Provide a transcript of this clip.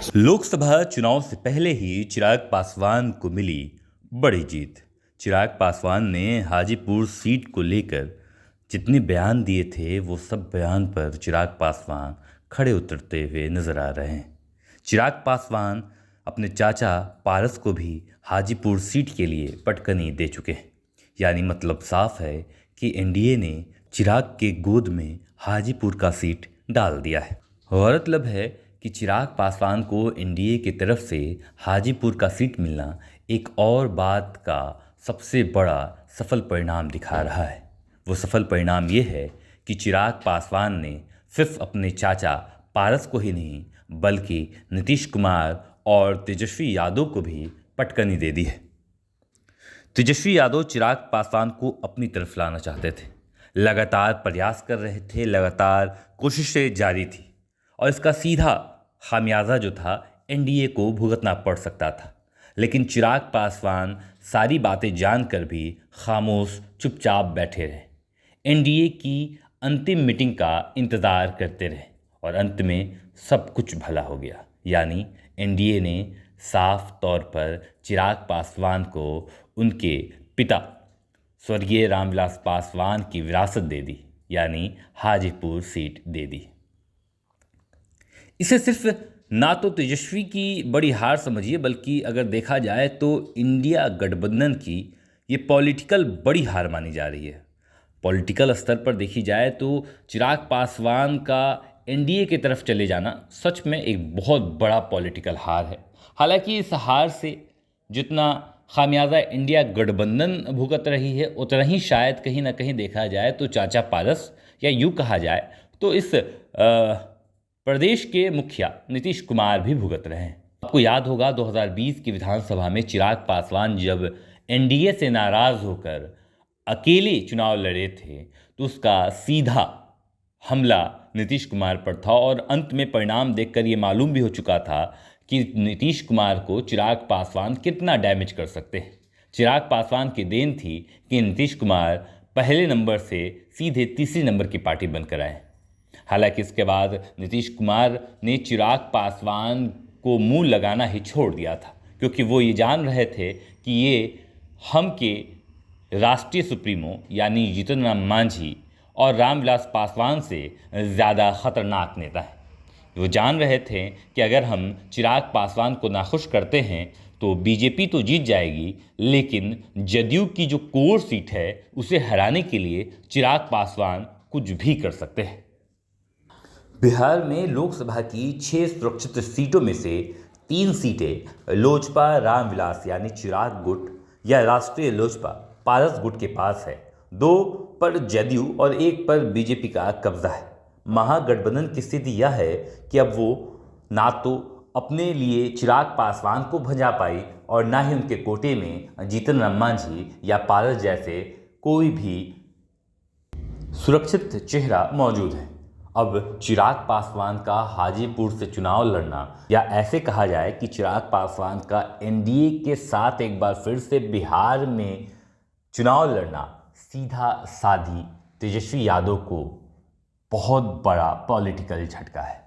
लोकसभा चुनाव से पहले ही चिराग पासवान को मिली बड़ी जीत। चिराग पासवान ने हाजीपुर सीट को लेकर जितने बयान दिए थे वो सब बयान पर चिराग पासवान खड़े उतरते हुए नजर आ रहे हैं। चिराग पासवान अपने चाचा पारस को भी हाजीपुर सीट के लिए पटकनी दे चुके हैं। यानी मतलब साफ है कि एनडीए ने चिराग के गोद में हाजीपुर का सीट डाल दिया है। गौरतलब है कि चिराग पासवान को एनडीए की तरफ से हाजीपुर का सीट मिलना एक और बात का सबसे बड़ा सफल परिणाम दिखा रहा है। वो सफल परिणाम ये है कि चिराग पासवान ने सिर्फ अपने चाचा पारस को ही नहीं बल्कि नीतीश कुमार और तेजस्वी यादव को भी पटकनी दे दी है। तेजस्वी यादव चिराग पासवान को अपनी तरफ लाना चाहते थे, लगातार प्रयास कर रहे थे, लगातार कोशिशें जारी थी और इसका सीधा खामियाजा जो था एनडीए को भुगतना पड़ सकता था। लेकिन चिराग पासवान सारी बातें जानकर भी खामोश चुपचाप बैठे रहे, एनडीए की अंतिम मीटिंग का इंतज़ार करते रहे और अंत में सब कुछ भला हो गया। यानी एनडीए ने साफ तौर पर चिराग पासवान को उनके पिता स्वर्गीय रामविलास पासवान की विरासत दे दी, यानी हाजीपुर सीट दे दी। इसे सिर्फ ना तो तेजस्वी की बड़ी हार समझिए, बल्कि अगर देखा जाए तो इंडिया गठबंधन की ये पॉलिटिकल बड़ी हार मानी जा रही है। पॉलिटिकल स्तर पर देखी जाए तो चिराग पासवान का एनडीए की तरफ चले जाना सच में एक बहुत बड़ा पॉलिटिकल हार है। हालांकि इस हार से जितना खामियाजा इंडिया गठबंधन भुगत रही है उतना ही शायद कहीं ना कहीं देखा जाए तो चाचा पारस या यूँ कहा जाए तो इस प्रदेश के मुखिया नीतीश कुमार भी भुगत रहे हैं। आपको याद होगा 2020 की विधानसभा में चिराग पासवान जब एनडीए से नाराज होकर अकेले चुनाव लड़े थे तो उसका सीधा हमला नीतीश कुमार पर था और अंत में परिणाम देखकर ये मालूम भी हो चुका था कि नीतीश कुमार को चिराग पासवान कितना डैमेज कर सकते हैं। चिराग पासवान की देन थी कि नीतीश कुमार पहले नंबर से सीधे तीसरे नंबर की पार्टी बनकर आए। हालांकि इसके बाद नीतीश कुमार ने चिराग पासवान को मुंह लगाना ही छोड़ दिया था, क्योंकि वो ये जान रहे थे कि ये हम के राष्ट्रीय सुप्रीमो यानी जीतन राम मांझी और रामविलास पासवान से ज़्यादा खतरनाक नेता है। वो जान रहे थे कि अगर हम चिराग पासवान को नाखुश करते हैं तो बीजेपी तो जीत जाएगी, लेकिन जदयू की जो कोर सीट है उसे हराने के लिए चिराग पासवान कुछ भी कर सकते हैं। बिहार में लोकसभा की 6 सुरक्षित सीटों में से 3 सीटें लोजपा रामविलास यानी चिराग गुट या राष्ट्रीय लोजपा पारस गुट के पास है। 2 पर जदयू और 1 पर बीजेपी का कब्जा है। महागठबंधन की स्थिति यह है कि अब वो ना तो अपने लिए चिराग पासवान को भंजा पाई और ना ही उनके कोटे में जीतन राम मांझी या पारस जैसे कोई भी सुरक्षित चेहरा मौजूद है। अब चिराग पासवान का हाजीपुर से चुनाव लड़ना, या ऐसे कहा जाए कि चिराग पासवान का एनडीए के साथ एक बार फिर से बिहार में चुनाव लड़ना सीधा साधी तेजस्वी यादव को बहुत बड़ा पॉलिटिकल झटका है।